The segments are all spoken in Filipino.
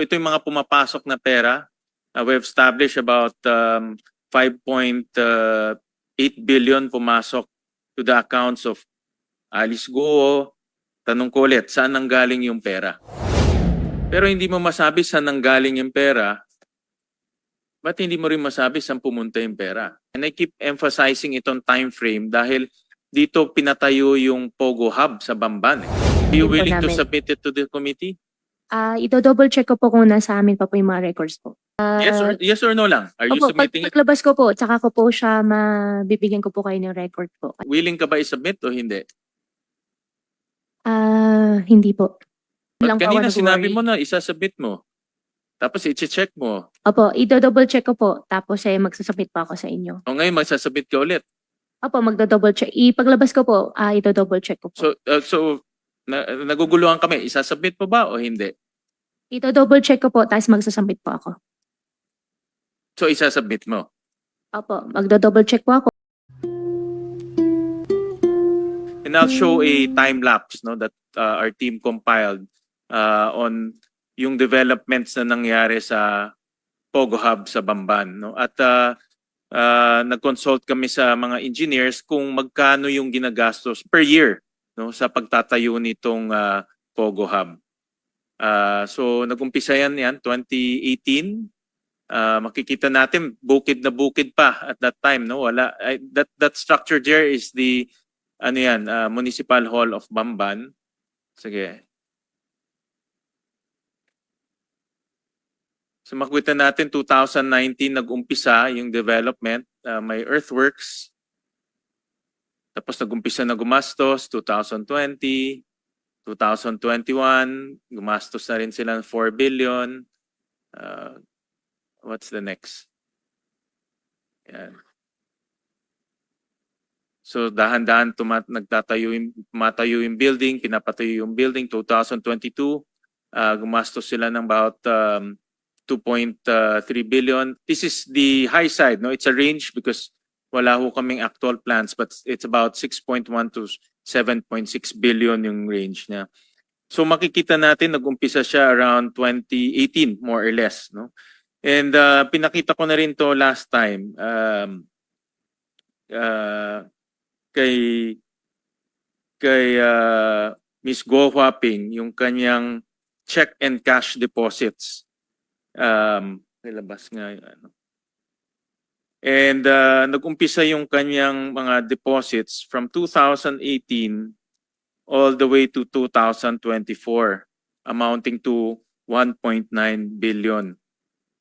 Ito yung mga pumapasok na pera. We have established about 5.8 billion pumasok to the accounts of Alice Guo. Tanong ko ulit, saan nanggaling yung pera? Pero hindi mo masabi saan nanggaling yung pera, ba't hindi mo rin masabi saan pumunta yung pera? And I keep emphasizing itong time frame dahil dito pinatayo yung Pogo Hub sa Bamban. Are you Yun po willing to namin. submit it to the committee? Ito-double check ko po kung nasa amin pa po yung mga records po. Yes or no lang? Are you Opo, submitting it? paglabas ko po, tsaka ko po siya mabibigyan ko po kayo ng record po. Willing ka ba i-submit o hindi? Hindi po. But Lang po ako kanina sinabi nag-worry. mo na isasubmit mo. Tapos i-check mo. Opo, ito-double check ko po, tapos magsasubmit pa ako sa inyo. O ngayon magsasubmit ka ulit. Opo, magdo-double check. Ipaglabas ko po, ito-double check ko po. So naguguluhan kami. Isasubmit mo ba o hindi? Ito-double check ko po, tapos magsasubmit po ako. So isasubmit mo. Opo, magdo-double check po ako. And I'll show a time lapse that our team compiled on yung developments na nangyari sa Pogo Hub sa Bamban. No? At nag-consult kami sa mga engineers kung magkano yung ginagastos per year sa pagtatayo nitong Pogo Hub. So nag-umpisa yan 2018. Makikita natin bukid na bukid pa at that time. No? That structure there is the Municipal Hall of Bamban. Sige. So makikita natin 2019 nag-umpisa yung development. May earthworks. Tapos nag-umpisa na gumastos 2020, 2021, gumastos na rin sila ng 4 billion. What's the next? Yan. So dahan-dahan tumatayo yung building, pinapatayo yung building. 2022, gumastos sila ng about 2.3 billion. This is the high side. No? It's a range because wala ho kaming actual plans, but it's about 6.1 to 7.6 billion yung range niya. So makikita natin nag-umpisa siya around 2018 more or less. No? And pinakita ko na rin to last time kay Ms. Go Huaping yung kanyang check and cash deposits. Nilabas nga yung ano. And nag-umpisa yung kanyang mga deposits from 2018 all the way to 2024 amounting to 1.9 billion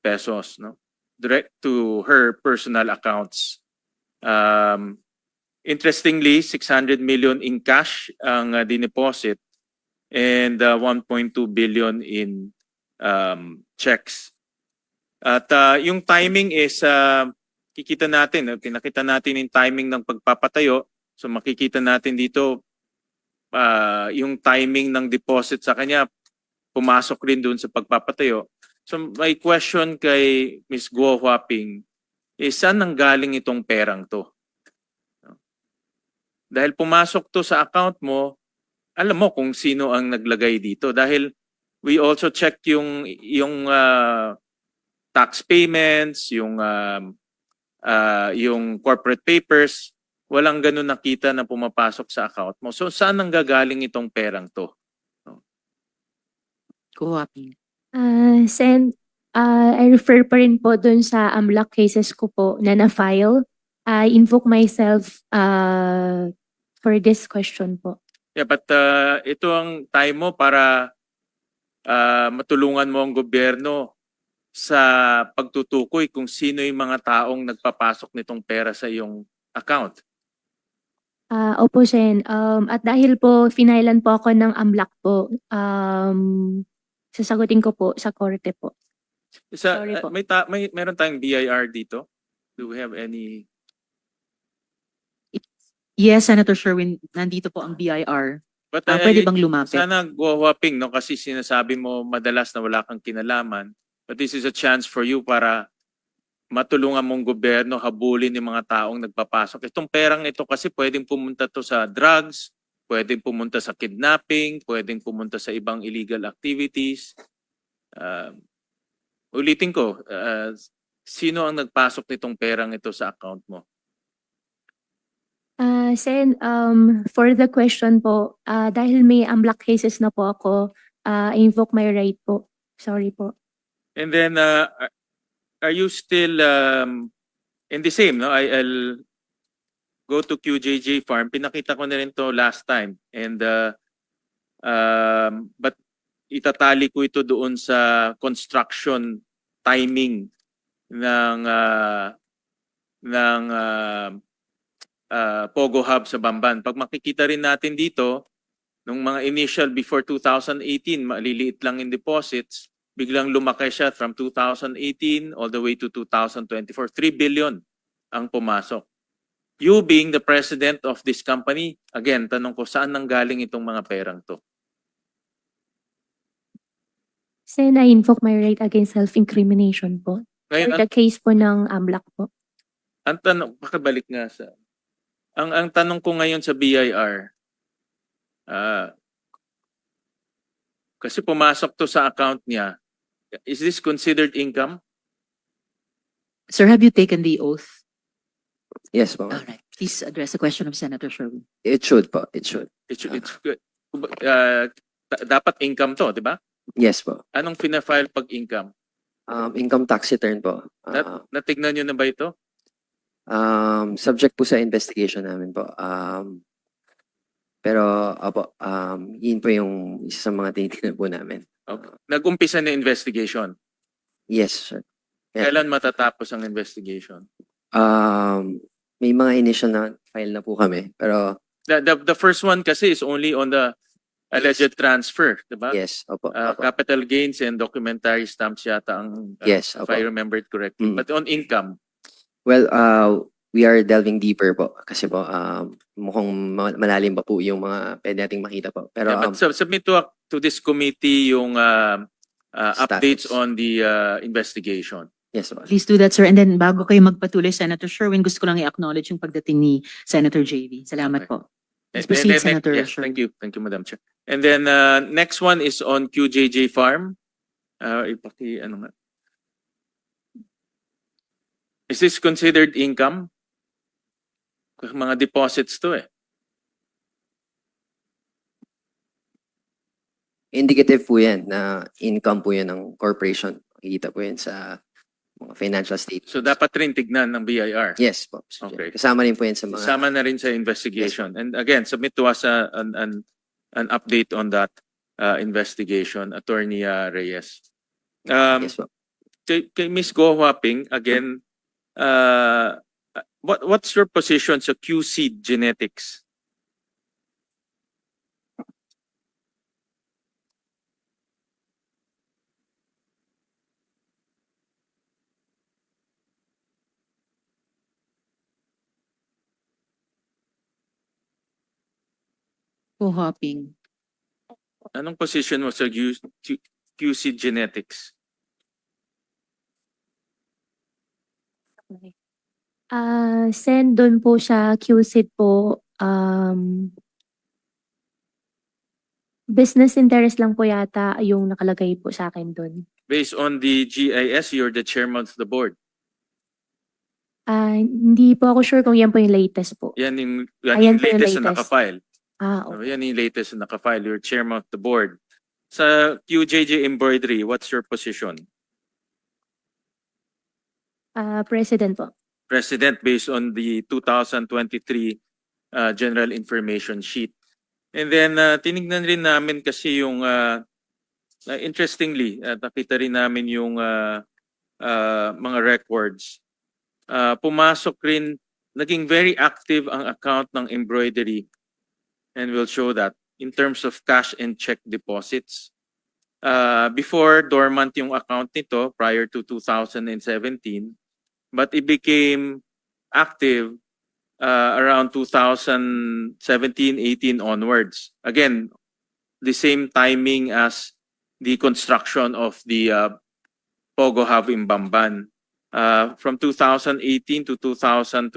pesos, no? Direct to her personal accounts. Interestingly, 600 million in cash ang dineposit and 1.2 billion in checks. At yung timing is kikita natin, pinakita natin yung timing ng pagpapatayo. So makikita natin dito yung timing ng deposit sa kanya pumasok rin doon sa pagpapatayo. So my question kay Ms. Guo Huaping is saan nanggaling itong perang to? Dahil pumasok to sa account mo, alam mo kung sino ang naglagay dito. Dahil we also check yung tax payments, yung corporate papers, walang ganun nakita na pumapasok sa account mo. So saan nanggagaling itong perang to? Kuwaping. Sen, I refer pa rin po dun sa AMLAC cases ko po na na-file. I invoke myself for this question po. Yeah, but ito ang time mo para matulungan mo ang gobyerno sa pagtutukoy kung sino yung mga taong nagpapasok nitong pera sa iyong account. Opo, Sen. At dahil po, finailan po ako ng AMLAC po, sasagutin ko po sa korte po. Sorry po. Meron tayong BIR dito? Do we have any? Yes, Senator Sherwin, nandito po ang BIR. But Pwede bang lumapit? sana guwaping, no? Kasi sinasabi mo madalas na wala kang kinalaman. But this is a chance for you para matulungan mong gobyerno habulin yung mga taong nagpapasok. Itong perang ito kasi pwedeng pumunta to sa drugs, pwedeng pumunta sa kidnapping, pwedeng pumunta sa ibang illegal activities. Ulitin ko, sino ang nagpasok nitong perang ito sa account mo? Sen, for the question po, dahil may unblock cases na po ako, I invoke my right po. Sorry po. And then, are you still in the same, no? I'll go to QJJ Farm. Pinakita ko na rin to last time. And, but itatali ko ito doon sa construction timing ng Pogo Hub sa Bamban. Pag makikita rin natin dito, nung mga initial before 2018, maliliit lang in deposits, biglang lumaki siya from 2018 all the way to 2024. 3 billion ang pumasok. You being the president of this company, again, tanong ko, saan nanggaling itong mga perang to? Sen, I invoke my right against self-incrimination po. Ngayon, For the case po ng unblock po. ang tanong, pakibalik nga sa... Ang tanong ko ngayon sa BIR, kasi pumasok to sa account niya, is this considered income? Sir, have you taken the oath? Yes po. All right. Please address the question of Senator Sherwin. It should po. It should. It's good. Dapat income to, di ba? Yes po. Anong fina-file pag income? Income tax return po. Natignan nyo na ba ito? Subject po sa investigation namin po. Pero opo, yun po yung isa sa mga tinitingnan po namin. Okay. Nag-umpisa na investigation. Yes, sir. Yeah. Kailan matatapos ang investigation? May mga initial na file na po kami. Pero The first one kasi is only on the alleged transfer, di ba? yes, opo. Opo. Capital gains and documentary stamps yata ang, Yes, if opo. I remember it correctly. Mm. But on income, Well, we are delving deeper po. Kasi po, mukhang malalim pa po yung mga pwede nating makita po. Pero yeah, but submit to this committee yung updates Status. on the investigation. yes po. Please do that, sir. And then bago kayo magpatuloy, Senator Sherwin, gusto ko lang i-acknowledge yung pagdating ni Senator JV. Salamat Okay. po. Please proceed, Senator Yes, Sherwin. thank you, Madam Chair. And then next one is on QJJ Farm. Ano nga? Is this considered income? Mga deposits to eh. Indicative po yan na income po yan ng corporation. Makikita po yan sa mga financial statements. So dapat rin tignan ng BIR. Yes po. Mr. Chair. Okay. Kasama rin po yan sa mga... Sama na rin sa investigation. And again, submit to us an update on that investigation, Attorney Reyes. Yes po. Kay Ms. Go Huaping, again, what's your position sa QC Genetics? Co-hopping. Anong position mo sa QC Genetics? Sen, doon po sa QCID po, business interest lang po yata yung nakalagay po sa akin doon. Based on the GIS, you're the chairman of the board. Hindi po ako sure kung yan po yung latest po. Yan yung Ayan po yung latest na latest. nakafile. Okay. Yan yung latest na nakafile. You're chairman of the board. Sa QJJ Embroidery, what's your position? President po. President based on the 2023 General Information Sheet. And then tinignan rin namin kasi yung interestingly, nakita rin namin yung mga records. Pumasok rin, naging very active ang account ng embroidery, and we'll show that in terms of cash and check deposits. Before, dormant yung account nito prior to 2017, but it became active around 2017-18 onwards. Again, the same timing as the construction of the Pogo Hub in Bamban. From 2018 to 2024,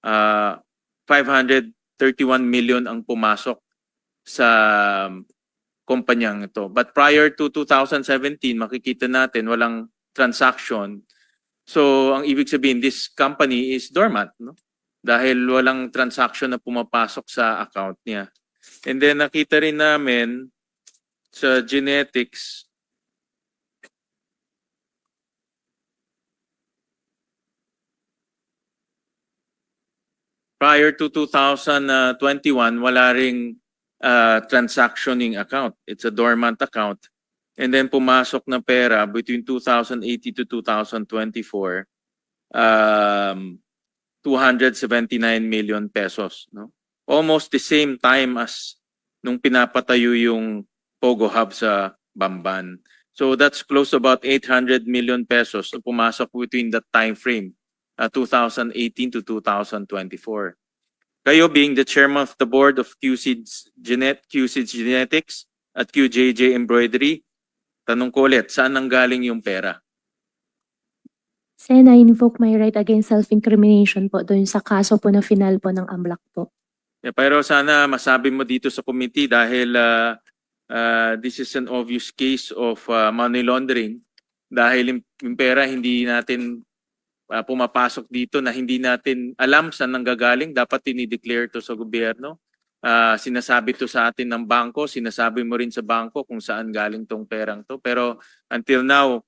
531 million ang pumasok sa kumpanyang ito. But prior to 2017, makikita natin walang transaction. So ang ibig sabihin, this company is dormant, no? Dahil walang transaction na pumapasok sa account niya. And then nakita rin namin sa genetics, prior to 2021, wala ring transactioning account. It's a dormant account. And then pumasok na pera between 2018 to 2024, 279 million pesos. No? Almost the same time as nung pinapatayo yung Pogo Hub sa Bamban. So that's close to about 800 million pesos na pumasok between that time frame, 2018 to 2024. Kayo being the chairman of the board of QSeeds Genetics at QJJ Embroidery, tanong ko ulit, saan nanggaling yung pera? Sen, I invoke my right against self-incrimination po doon sa kaso po na final po ng AMLAC po. Yeah, pero sana masabi mo dito sa committee dahil this is an obvious case of money laundering dahil yung pera hindi natin pumapasok dito na hindi natin alam saan nanggagaling, dapat tinideclare to sa gobyerno. Sinasabi to sa atin ng bangko, sinasabi mo rin sa bangko kung saan galing tong perang to. Pero until now,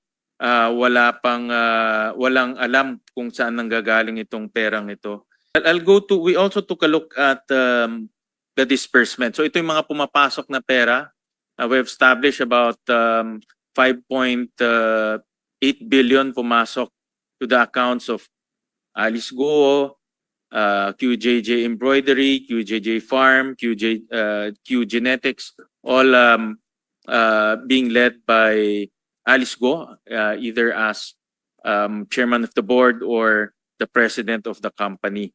walang alam kung saan nanggagaling itong perang ito. We also took a look at the disbursement. So ito yung mga pumapasok na pera. We have established about 5.8 billion pumasok to the accounts of Alice Go, QJJ Embroidery, QJJ Farm, Q Genetics, all being led by Alice Go, either as chairman of the board or the president of the company.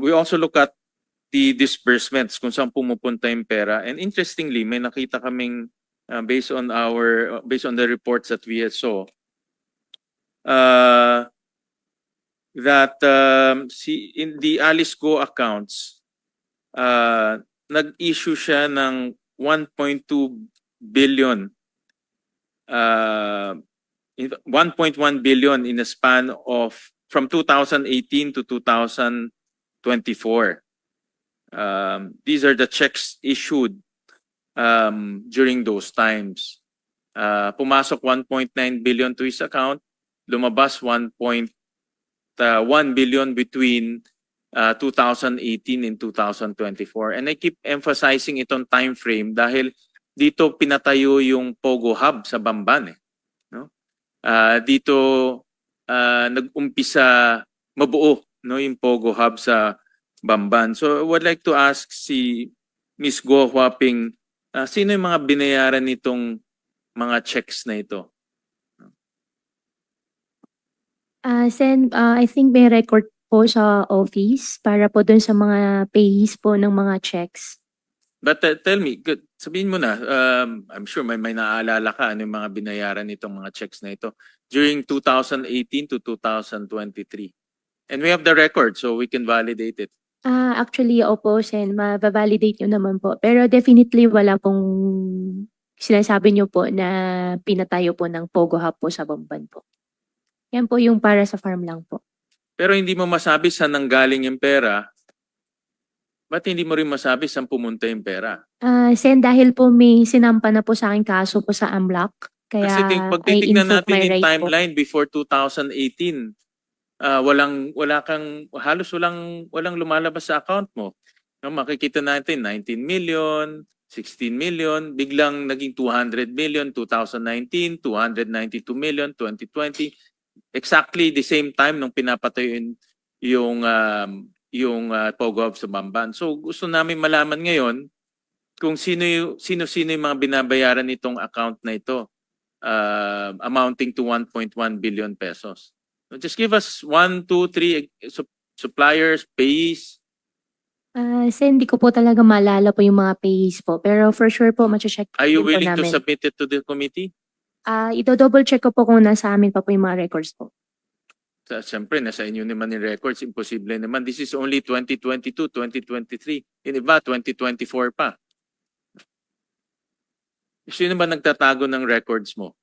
We also look at the disbursements, kung saan pumupunta yung pera. And interestingly, may nakita kaming based on the reports that we saw, that in the Alice Go accounts, nag-issue siya ng 1.2 billion 1.1 billion in a span of from 2018 to 2024. These are the checks issued during those times. Pumasok 1.9 billion to his account, lumabas 1.1 billion between 2018 and 2024. And I keep emphasizing itong time frame dahil dito pinatayo yung Pogo Hub sa Bamban. No? Dito nag-umpisa mabuo, no, yung Pogo Hub sa Bamban. So I would like to ask si Ms. Go Huaping, sino yung mga binayaran nitong mga checks na ito? Sen, I think may record po sa office para po doon sa mga payees po ng mga checks. But tell me, sabihin mo na, I'm sure may naaalala ka ano yung mga binayaran nitong mga checks na ito during 2018 to 2023. And we have the record so we can validate it. Actually, opo, Sen, mababalidate nyo naman po. Pero definitely wala pong sinasabi nyo po na pinatayo po ng Pogo Hub po sa Bamban po. Yan po yung para sa farm lang po. Pero hindi mo masabi saan nanggaling yung pera. Ba't hindi mo rin masabi saan pumunta yung pera? Sen, dahil po may sinampa na po sa aking kaso po sa AMLAC. Kaya Kasi pag I titignan invoke natin my yung right po. timeline before 2018, halos walang lumalabas sa account mo. No, makikita natin 19 million, 16 million, biglang naging 200 million, 2019, 292 million, 2020. Exactly the same time nung pinapatayo yung Pogo Hub sa Bamban. So gusto namin malaman ngayon kung sino yung mga binabayaran nitong account na ito, amounting to 1.1 billion pesos. So just give us 1, 2, 3 suppliers, payees. Sen, di ko po talaga maalala po yung mga payees po. Pero for sure po, mache-check Are you din po willing to namin. submit it to the committee? Ito-double check ko po kung nasa amin pa po yung mga records po. Siyempre, nasa inyo naman yung records. Imposible naman. This is only 2022, 2023. Yung iba, 2024 pa. Sino ba nagtatago ng records mo?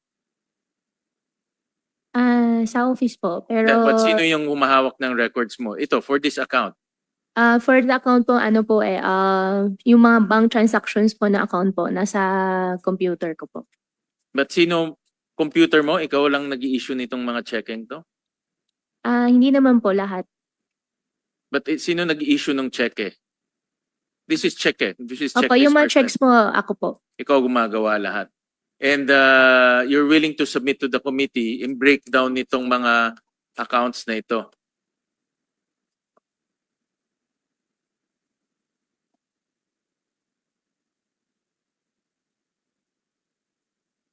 Sa office po, pero But sino yung humahawak ng records mo? Ito, for this account. for the account po, ano po yung mga bank transactions po na account po, nasa computer ko po. But sino computer mo? Ikaw lang nag-i-issue nitong mga checking to? Hindi naman po lahat. But sino nag-i-issue ng cheque? This is cheque. This is check Opo, yung mga disbursement. checks mo, ako po. Ikaw gumagawa lahat. And you're willing to submit to the committee in breakdown nitong mga accounts na ito.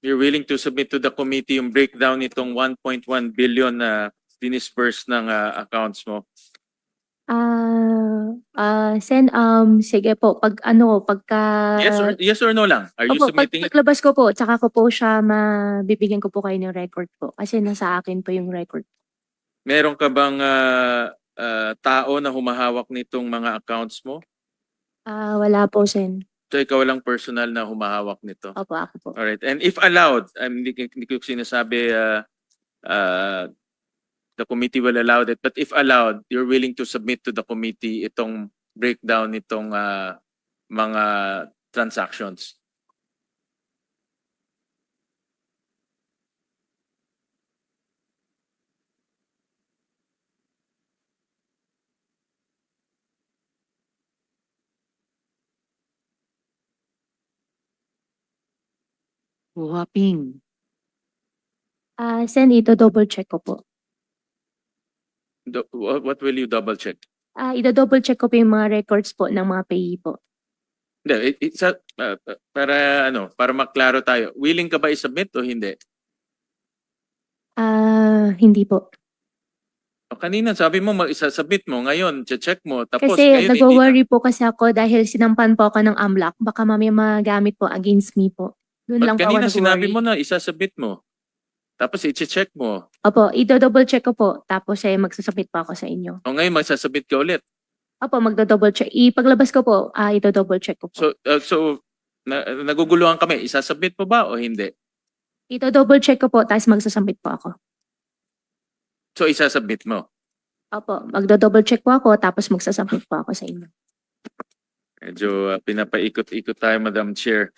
You're willing to submit to the committee yung breakdown nitong 1.1 billion na dinisburse ng accounts mo. Sen, sige po, pagka... Yes or no lang? Are you Opo, submitting it? paglabas ko po, tsaka ko po siya mabibigyan ko po kayo ng record po. Kasi nasa akin po yung record. Meron ka bang tao na humahawak nitong mga accounts mo? Wala po, Sen. So ikaw lang personal na humahawak nito. Opo, ako po. Alright. And if allowed, hindi ko sinasabi the committee will allow that, but if allowed, you're willing to submit to the committee itong breakdown nitong mga transactions. Whopping. Sen, ito double check ko po. What will you double check? Ito-double check ko po yung mga records po ng mga payee po. Hindi, para maklaro tayo. Willing ka ba i-submit o hindi? Hindi po. O, kanina sabi mo mag-isasubmit mo, ngayon check mo, tapos Kasi ngayon hindi na. nag-worry po kasi ako dahil sinampan po ako ng AMLAC. Baka mamaya magamit po against me po. Doon lang But po ako kanina sinabi nag-worry. mo na isasubmit mo. Tapos i-check mo. Opo, ito-double check ko po. Tapos magsasubmit pa ako sa inyo. O ngayon magsasubmit ka ulit. Opo, magdo-double check. Ipaglabas ko po, ito-double check ko po. So naguguluhan kami, isasubmit mo ba o hindi? Ito-double check ko po, tapos magsasubmit po ako. So isasubmit mo. Opo, magdo-double check po ako, tapos magsasubmit po ako sa inyo. Medyo pinapaikot-ikot tayo, Madam Chair,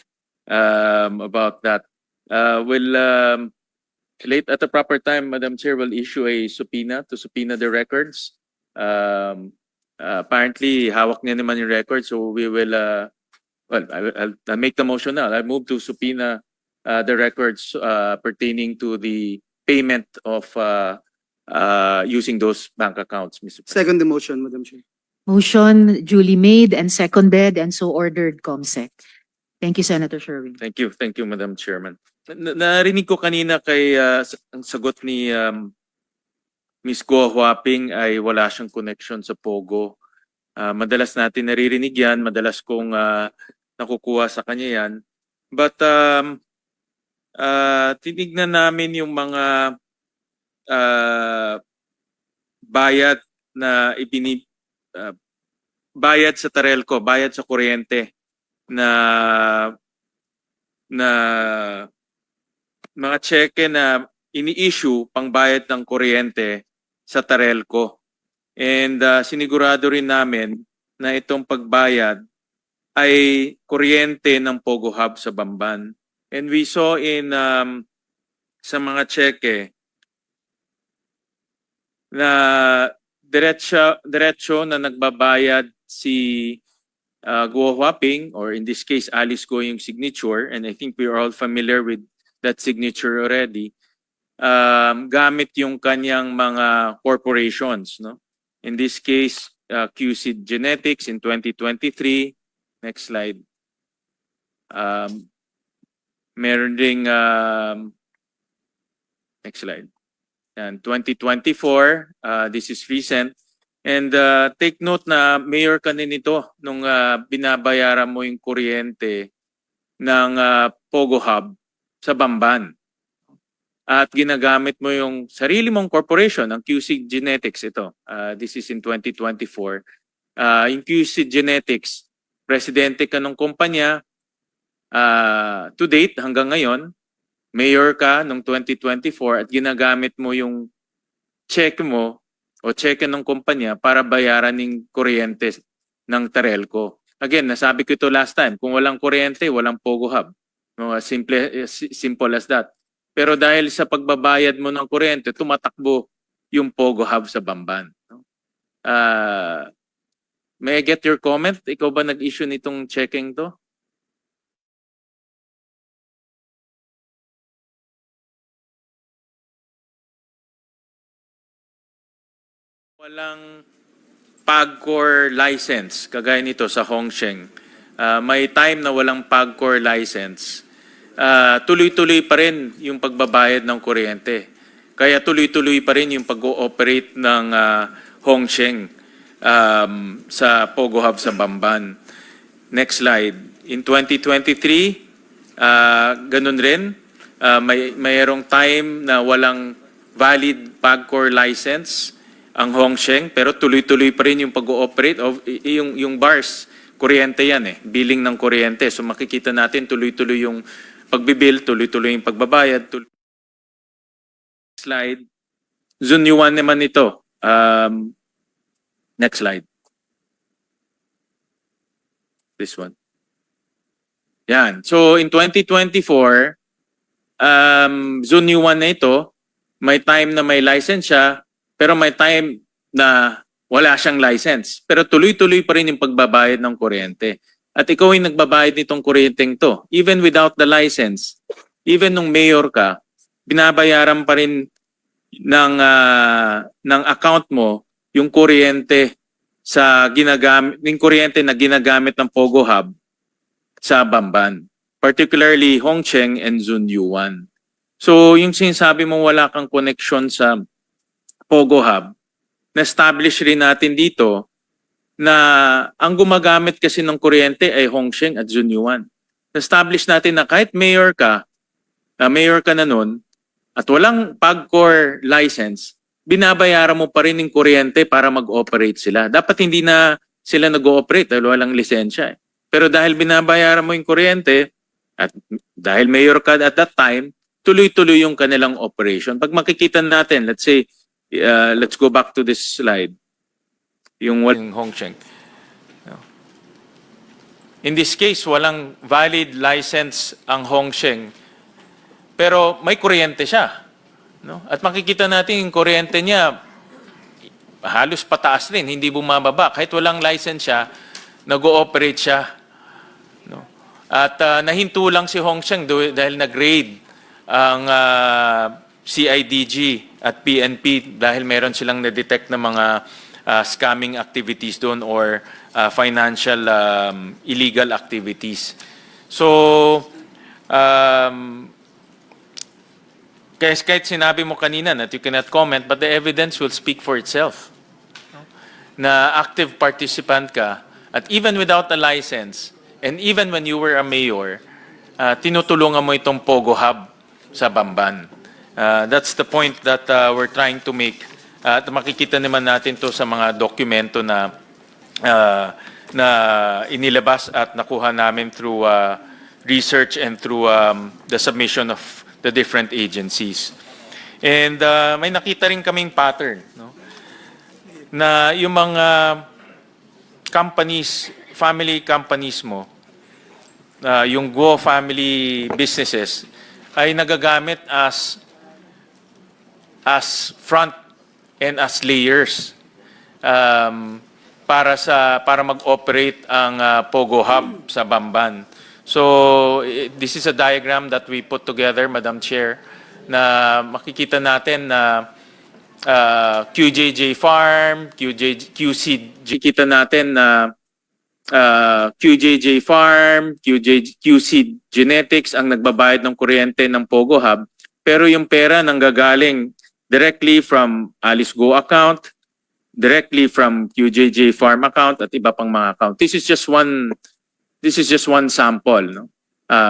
about that. Late at the proper time, Madam Chair will issue a subpoena to subpoena the records. Apparently, hawak niya naman yung records, so we will, I'll make the motion now. I'll move to subpoena the records pertaining to the payment of using those bank accounts, Mr. President. Second the motion, Madam Chair. Motion duly made and seconded and so ordered, COMSEC. Thank you, Senator Sherwin. Thank you, Madam Chairman. Narinig ko kanina kay ang sagot ni Ms. Guo Huaping ay wala siyang connection sa Pogo. Madalas natin naririnig yan, madalas kong nakukuha sa kanya yan. But tinignan namin yung mga bayad na bayad sa Tarelco, bayad sa kuryente na mga cheque na ini-issue pang bayad ng kuryente sa Tarelco. And sinigurado rin namin na itong pagbayad ay kuryente ng Pogo Hub sa Bamban. And we saw in sa mga cheque na diretso na nagbabayad si Guo Huaping, or in this case Alice Guo yung signature, and I think we are all familiar with that signature already, gamit yung kanyang mga corporations, no? In this case, QC Genetics in 2023. Next slide. Meron ding next slide. And 2024, this is recent. And take note na mayor ka din ito nung binabayaran mo yung kuryente ng Pogo Hub sa Bamban. At ginagamit mo yung sarili mong corporation, ang QC Genetics ito. This is in 2024. Yung QC Genetics, presidente ka ng kumpanya, To date, hanggang ngayon, mayor ka noong 2024 at ginagamit mo yung check mo o check ng kumpanya para bayaran ng kuryente ng Terelco. Again, nasabi ko ito last time, kung walang kuryente, walang Pogo Hub. No, simple as that. Pero dahil sa pagbabayad mo ng kuryente, tumatakbo yung Pogo Hub sa Bamban. No? May I get your comment? Ikaw ba nag-issue nitong checking to? Walang PAGCOR license, kagaya nito sa Hongsheng. May time na walang PAGCOR license. Tuloy-tuloy pa rin yung pagbabayad ng kuryente. Kaya tuloy-tuloy pa rin yung pag-ooperate ng Hongsheng sa Pogo Hub sa Bamban. Next slide. In 2023, ganun rin. Mayroong time na walang valid PAGCOR license ang Hongsheng, pero tuloy-tuloy pa rin yung pag-ooperate of yung bars, kuryente yan billing ng kuryente. So makikita natin tuloy-tuloy yung pagbibill, tuloy-tuloy yung pagbabayad. Slide. Zunyuan naman ito. Next slide. This one. Yan. So in 2024, Zunyuan na ito, may time na may license siya, pero may time na wala siyang license. Pero tuloy-tuloy pa rin yung pagbabayad ng kuryente. At ikaw yung nagbabayad nitong kuryenteng to. Even without the license, even nung mayor ka, binabayaran pa rin ng account mo yung kuryente yung kuryente na ginagamit ng Pogo Hub sa Bamban. Particularly Hongsheng and Zunyuan. So yung sinasabi mo wala kang connection sa Pogo Hub, na-establish rin natin dito na ang gumagamit kasi ng kuryente ay Hongsheng at Zunyuan. Na-establish natin na kahit mayor ka na nun, at walang PAGCOR license, binabayaran mo pa rin ng kuryente para mag-operate sila. Dapat hindi na sila nag-ooperate dahil walang lisensya. Pero dahil binabayaran mo yung kuryente, at dahil mayor ka at that time, tuloy-tuloy yung kanilang operation. Pag makikita natin, let's say, let's go back to this slide. Yung Hongsheng. In this case, walang valid license ang Hongsheng. Pero may kuryente siya. No? At makikita natin yung kuryente niya halos pataas rin, hindi bumababa. Kahit walang license siya, nag-ooperate siya. No? At nahinto lang si Hongsheng dahil nag-raid ang CIDG at PNP dahil meron silang na-detect na mga scamming activities doon or financial illegal activities. So, kahit sinabi mo kanina that you cannot comment, but the evidence will speak for itself. Na active participant ka, at even without a license, and even when you were a mayor, tinutulungan mo itong Pogo Hub sa Bamban. That's the point that we're trying to make. At makikita naman natin to sa mga dokumento na inilabas at nakuha namin through research and through the submission of the different agencies. And may nakita rin kaming pattern, no? Na yung mga companies, family companies mo, yung Guo family businesses, ay nagagamit as front and as layers para mag-operate ang Pogo Hub sa Bamban. So this is a diagram that we put together, Madam Chair, na makikita natin na QJJ Farm, QC Farm, QC Genetics ang nagbabayad ng kuryente ng Pogo Hub, pero yung pera nanggagaling directly from Alice Go account, directly from QJJ Farm account at iba pang mga account. This is just one sample, no?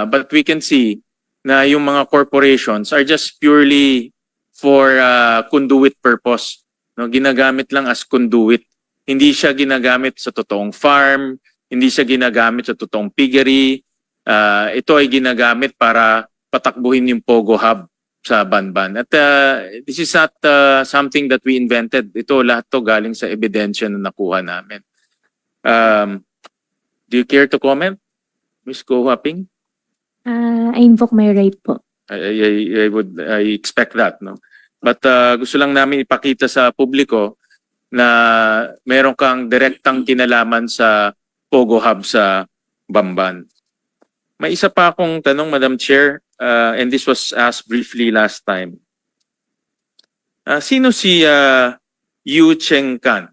But we can see na yung mga corporations are just purely for conduit purpose, no? Ginagamit lang as conduit. Hindi siya ginagamit sa totoong farm, hindi siya ginagamit sa totoong piggery, ito ay ginagamit para patakbuhin yung Pogo Hub sa Banban. At this is not something that we invented. Ito lahat to galing sa ebidensya na nakuha namin. Do you care to comment, Ms. Go Huaping? I invoke my right po. I expect that, no? But gusto lang namin ipakita sa publiko na meron kang direktang kinalaman sa Pogo Hub sa Bamban. May isa pa akong tanong, Madam Chair, and this was asked briefly last time. Sino si Yu Cheng Kan?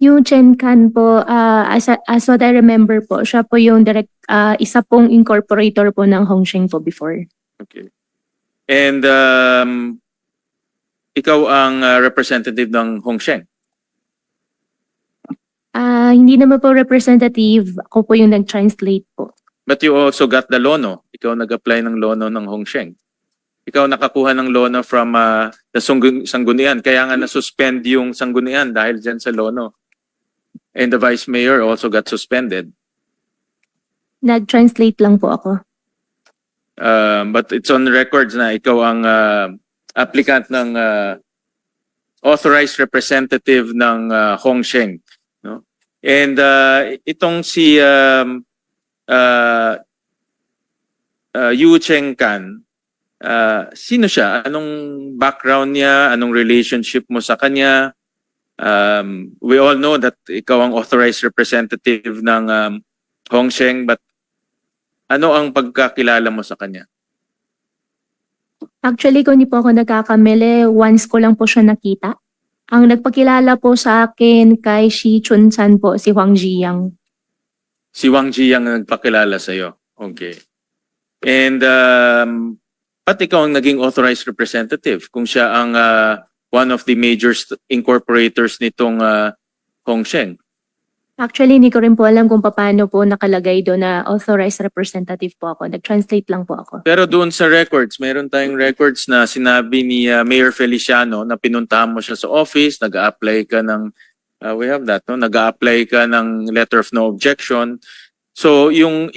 Yung Chen Kan po, as what I remember po, siya po yung isa pong incorporator po ng Hongsheng po before. Okay. And ikaw ang representative ng Hongsheng. Hindi naman po representative, ako po yung nag-translate po. But you also got the lono. Ikaw nag-apply ng lono ng Hongsheng. Ikaw nakakuha ng lono from the Sanggunian. Kaya nga na-suspend yung Sanggunian dahil dyan sa lono. And the Vice Mayor also got suspended. Nag-translate lang po ako. But it's on records na ikaw ang applicant ng authorized representative ng Hongsheng. No? And itong si Yu Cheng Kan, sino siya? Anong background niya? Anong relationship mo sa kanya? We all know that ikaw ang authorized representative ng Hongsheng, but ano ang pagkakilala mo sa kanya? Actually, kung hindi po ako nagkakamali, once ko lang po siya nakita. Ang nagpakilala po sa akin kay Shi Chun-san po, si Huang Ziyang. Si Wang Ji ang nagpakilala sa iyo. Okay. And ba't ikaw ang naging authorized representative kung siya ang one of the major incorporators nitong Hongsheng? Actually, hindi ko rin po alam kung paano po nakalagay doon na authorized representative po ako. Nag-translate lang po ako. Pero doon sa records, meron tayong records na sinabi ni Mayor Feliciano na pinuntahan mo siya sa office, nag-a-apply ka ng we have that, no? Nag-a-apply ka ng letter of no objection. So yung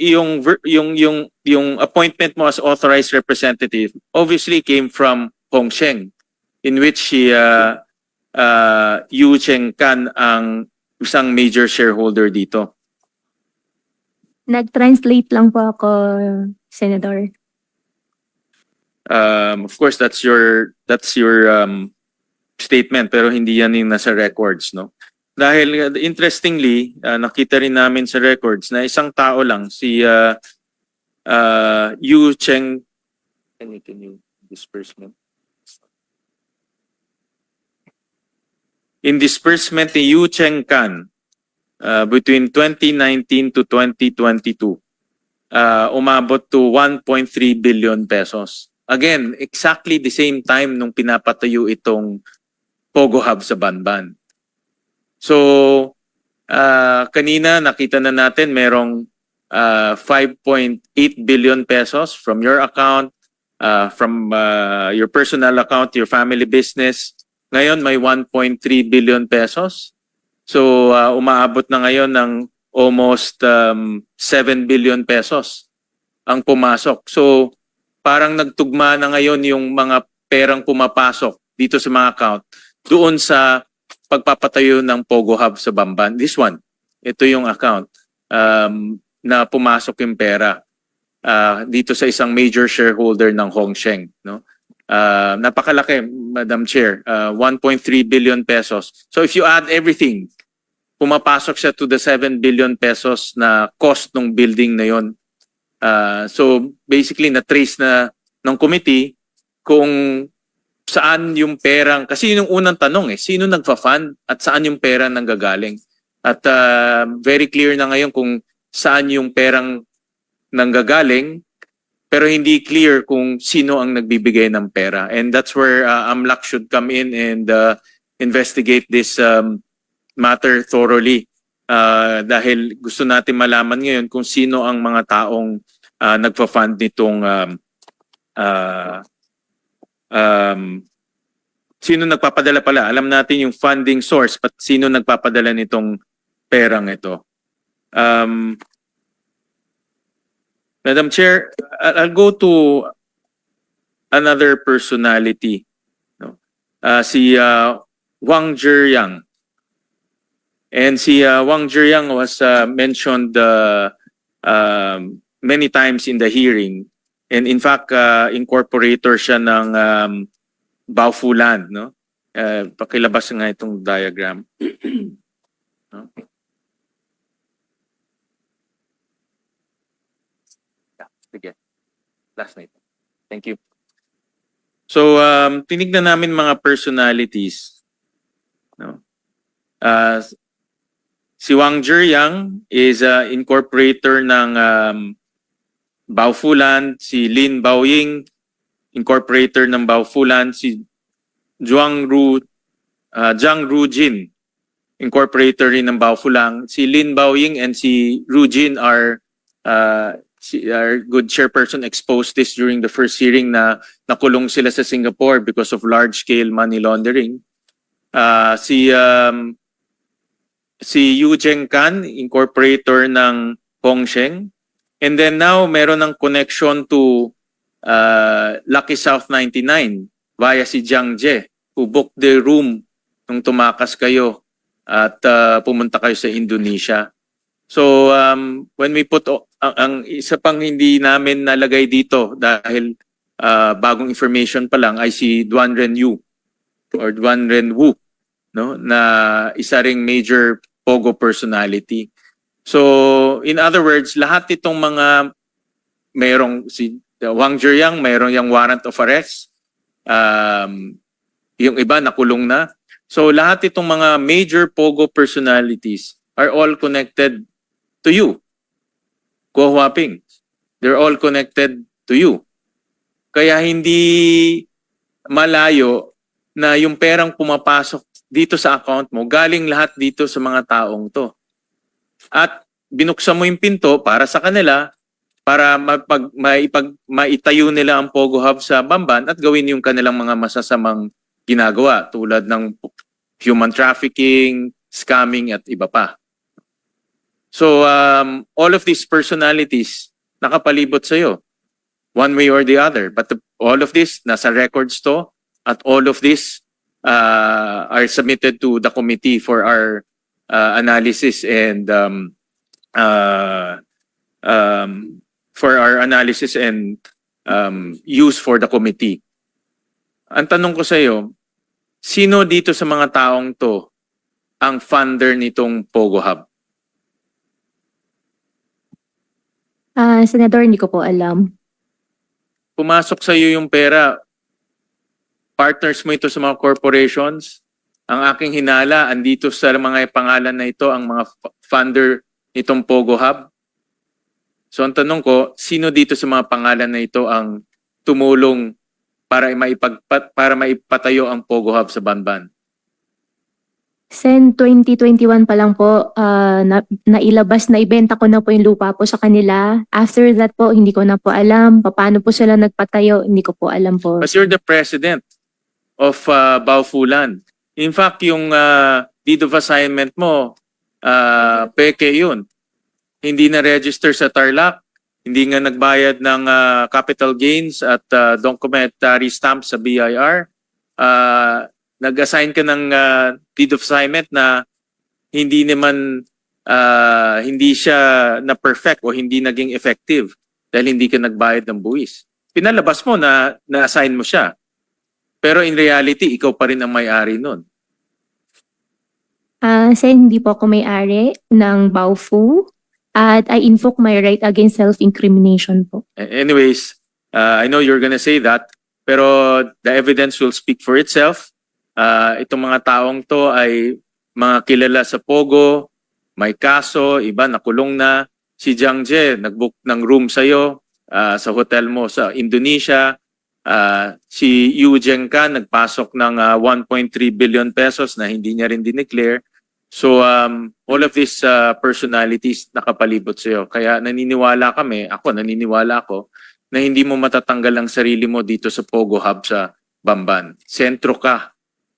appointment mo as authorized representative obviously came from Hongsheng, in which si Yu Cheng Kan ang isang major shareholder dito. Nag-translate lang po ako, Senator. Of course, that's your statement, pero hindi yan yung nasa records, no? Dahil interestingly, nakita rin namin sa records na isang tao lang, si Yu Cheng, can you disbursement? In disbursement ni Yu Cheng Kan between 2019 to 2022, umabot to 1.3 billion pesos. Again, exactly the same time nung pinapatayo itong Pogo Hub sa Banban. So, kanina nakita na natin merong 5.8 billion pesos from your account, from your personal account, your family business. Ngayon may 1.3 billion pesos. So, umaabot na ngayon ng almost 7 billion pesos ang pumasok. So, parang nagtugma na ngayon yung mga perang pumapasok dito sa mga account doon sa pagpapatayo ng Pogo Hub sa Bamban. This one, ito yung account na pumasok yung pera dito sa isang major shareholder ng Hongsheng, no? Napakalaki, Madam Chair, 1.3 billion pesos. So if you add everything, pumapasok siya to the 7 billion pesos na cost ng building na yon. So basically na-trace na ng committee kung saan yung perang, kasi yun yung unang tanong sino nagfa-fund at saan yung pera nanggagaling. At very clear na ngayon kung saan yung perang nanggagaling, pero hindi clear kung sino ang nagbibigay ng pera. And that's where AMLAC should come in and investigate this matter thoroughly. Dahil gusto natin malaman ngayon kung sino ang mga taong nagfa-fund nitong sino nagpapadala pala. Alam natin yung funding source, but sino nagpapadala nitong perang ito. Madam Chair, I'll go to another personality. No? Si Wang Zhiyang. And si Wang Zhiyang was mentioned many times in the hearing. And in fact, incorporator siya ng Baofulan. No? Pakilabas nga itong diagram. No? Sige. Last night. Thank you. So, tinignan namin mga personalities. No? Si Wang Zhiyang is incorporator ng Baofulan. Si Lin Baoying, incorporator ng Baofulan. Si Zhang Rujin, incorporator rin ng Baofulan. Si Lin Baoying and si Rujin are good chairperson exposed this during the first hearing na nakulong sila sa Singapore because of large-scale money laundering. Si Yu Zhengkan, incorporator ng Hongsheng. And then now, meron ng connection to Lucky South 99 via si Jiang Jie, who booked the room nung tumakas kayo at pumunta kayo sa Indonesia. So, when we put, ang isa pang hindi namin nalagay dito dahil bagong information pa lang ay si Duan Renyu or Duan Renwu, no, na isa ring major Pogo personality. So, in other words, lahat itong mga mayroong si Wang Zhiyang, mayroong yung warrant of arrest. Yung iba nakulong na. So, lahat itong mga major Pogo personalities are all connected to you. Guo Huaping. They're all connected to you. Kaya hindi malayo na yung perang pumapasok dito sa account mo, galing lahat dito sa mga taong to. At binuksan mo yung pinto para sa kanila, para maitayo nila ang Pogo Hub sa Bamban at gawin yung kanilang mga masasamang ginagawa tulad ng human trafficking, scamming at iba pa. So all of these personalities nakapalibot sa iyo one way or the other, but all of this nasa records to at all of this are submitted to the committee for our analysis and use for the committee. Ang tanong ko sa iyo, sino dito sa mga taong to ang funder nitong Pogo Hub? Senador, hindi ko po alam. Pumasok sa iyo yung pera, partners mo ito sa mga corporations. Ang aking hinala, andito sa mga pangalan na ito, ang mga funder nitong Pogo Hub. So ang tanong ko, sino dito sa mga pangalan na ito ang tumulong para maipatayo ang Pogo Hub sa Banban? Sen 2021 pa lang po, nailabas, naibenta ko na po yung lupa po sa kanila. After that po, hindi ko na po alam. Paano po sila nagpatayo, hindi ko po alam po. But you're the president of Baofulan. In fact, yung deed of assignment mo, peke yun. Hindi na register sa Tarlac, hindi nga nagbayad ng capital gains at documentary stamp sa BIR. Nag-assign ka ng deed of assignment na hindi naman hindi siya na perfect o hindi naging effective dahil hindi ka nagbayad ng buwis. Pinalabas mo na na-assign mo siya. Pero in reality, ikaw pa rin ang may-ari nun. Sen, hindi po ako may-ari ng Baofu at I invoke my right against self-incrimination po. Anyways, I know you're gonna say that, pero the evidence will speak for itself. Itong mga taong to ay mga kilala sa Pogo, may kaso, iba nakulong na. Si Jiang Jie, nag-book ng room sa'yo sa hotel mo sa Indonesia. Si Yu Zhengkan, nagpasok ng 1.3 billion pesos na hindi niya rin dineclare. So all of these personalities nakapalibot sa'yo. Kaya naniniwala ako na hindi mo matatanggal ang sarili mo dito sa Pogo Hub sa Bamban. Sentro ka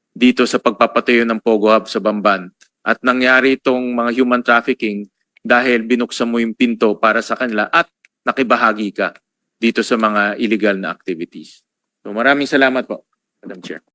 dito sa pagpapatayo ng Pogo Hub sa Bamban. At nangyari itong mga human trafficking dahil binuksan mo yung pinto para sa kanila at nakibahagi ka dito sa mga illegal na activities. So maraming salamat po, Madam Chair.